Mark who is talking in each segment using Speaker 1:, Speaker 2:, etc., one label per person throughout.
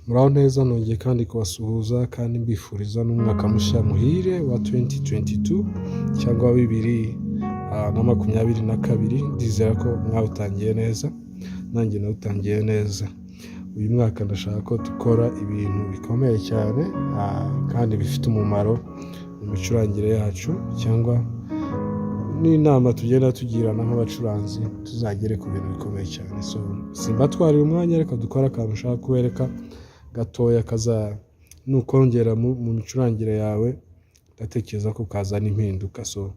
Speaker 1: Muraho neza, nongeye kandi kubasuhuza kandi mbifuriza n'umwaka mushya muhire wa 2022 cyangwa wa 2022. Ndizera ko mwawutangiye neza, nanjye nawutangiye neza. Uyu mwaka ndashaka ko dukora ibintu bikomeye cyane kandi bifite umumaro mu micurangire yacu, cyangwa n'inama tugenda tugirana nk'abacuranzi tuzagere ku bintu bikomeye cyane. So simbatwara uyu mwanya, reka dukora akantu ushaka kubereka gatoya nukongera mu micurangire yawe ndatekereza ko kazana impinduka. So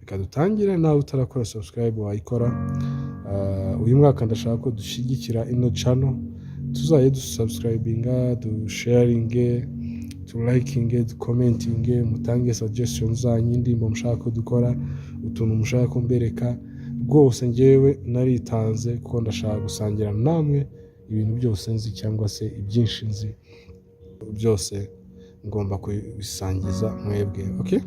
Speaker 1: reka dutangire. Nawe utarakora subscribe wayikora. Uyu mwaka ndashaka ko dushyigikira ino channel, tuzaye dusubscribinga, dusharinge, tulikinge, dukomentinge, mutange suggestions zanyu, indirimbo mushaka ko dukora, utuntu mushaka ko mbereka. Rwose njyewe naritanze kuko ndashaka gusangira namwe ibintu byose nzi, cyangwa se ibyinshi nzi byose ngomba kubisangiza mwebwe. Okay,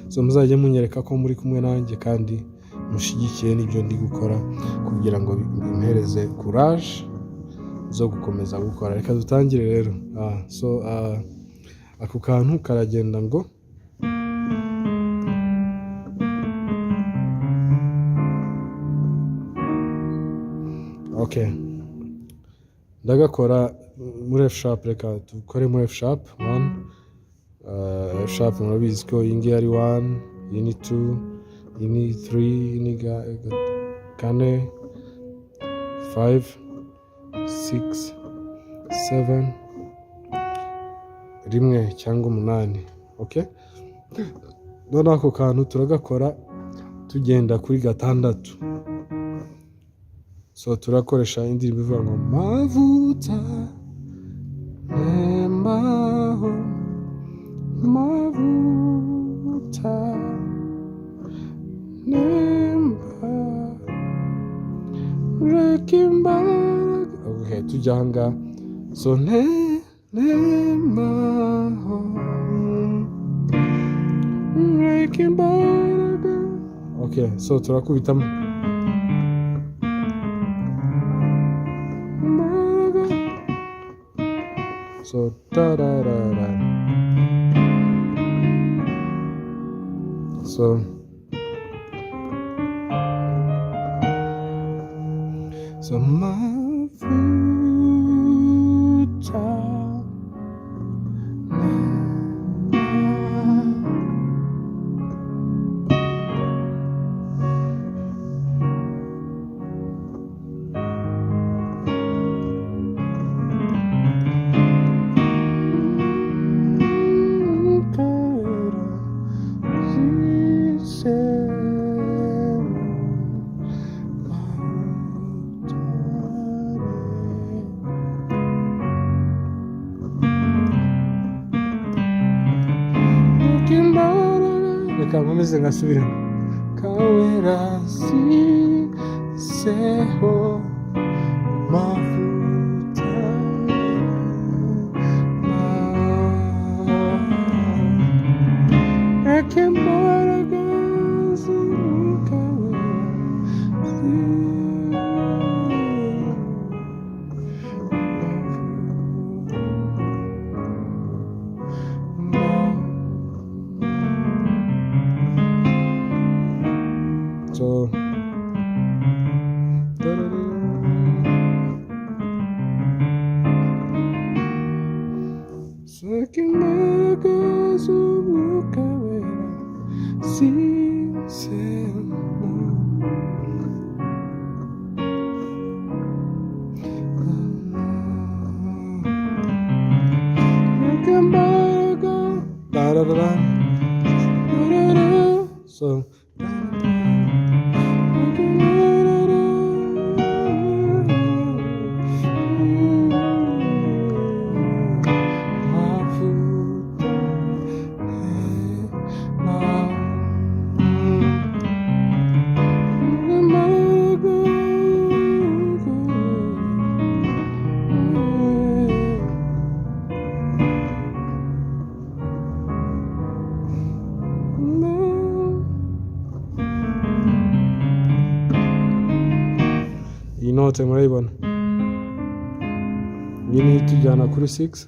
Speaker 1: so muzajye munyereka ko muri kumwe nanjye kandi mushigikiye n'ibyo ndi gukora, kugira ngo bimpereze courage zo gukomeza gukora. Reka dutangire rero. Ako kantu karagenda ngo okay, ndagakora muri F sharp. Reka dukore muri F sharp 1. F sharp murabizi ko iyi ngiyi ari 1, iyi ni 2, iyi ni 3, iyi ni 4, 5, 6, 7, rimwe cyangwa 8. Okay, none ako kantu turagakora tugenda kuri 6. So turakoresha indirimbo ivuga ngo mavuta nembaho, mavuta nemba rekimbaraga. Okay, tujyanga. So nembaho rekimbaraga. Okay, so turakubitamo so da da da da. So mavuta reka nkomeze ngasubira kawera siseho mavuta rekimbaraga so sekimbaraga z'umwuka wera sinsemo sekimbaraga da-da-da-da. So iyi note murayibona, iyi ni itujyana kuri 6,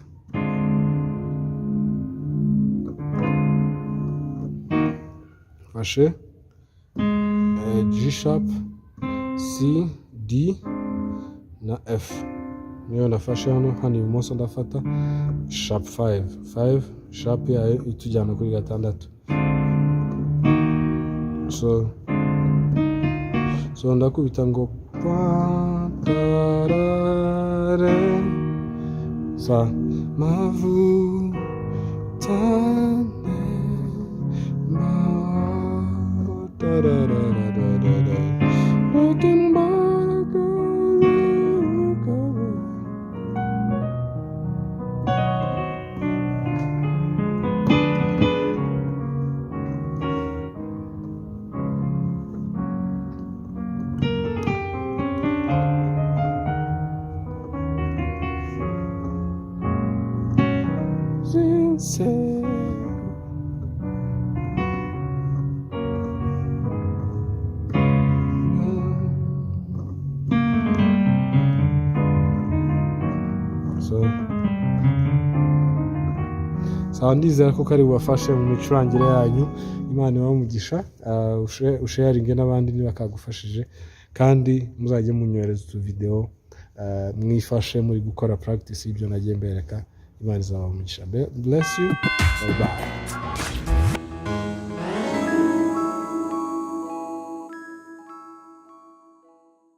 Speaker 1: fashe G sharp, C, D na F, niyo ndafashe hano ibumoso ndafata sharp 5 sharp yayo itujyana kuri 6. So ndakubita ngo patarare sa mavutane sawa, ndizera ko kari bubafashe mu micurangire yanyu. Imana ibahe umugisha, usharinge n'abandi niba kagufashije, kandi muzajye munyohereza utuvideo mwifashe muri gukora practice y'ibyo nagiye mbereka. Imana izabahe umugisha. Bless you. Bye bye.